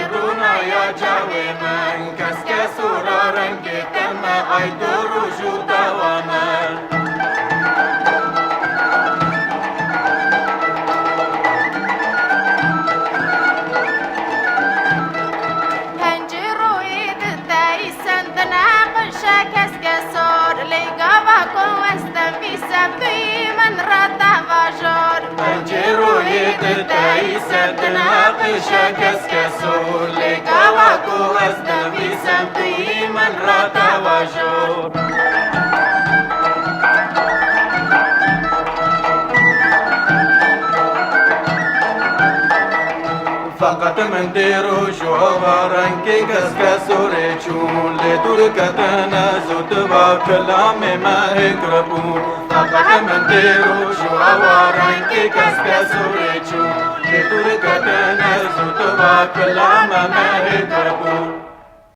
رونا یا جاوی من کس کس را رنگ تم ای تو روزو دوامن کس کسور لگاوا کو از دمی سمتی من را توجور فقط من دیرو شوارن که کس کسور چون لدور کتنا زود با کلام ماه کربون فقط من دیرو شوارن که کس کسور چون لدور کتنا زود با کلام ماه کربون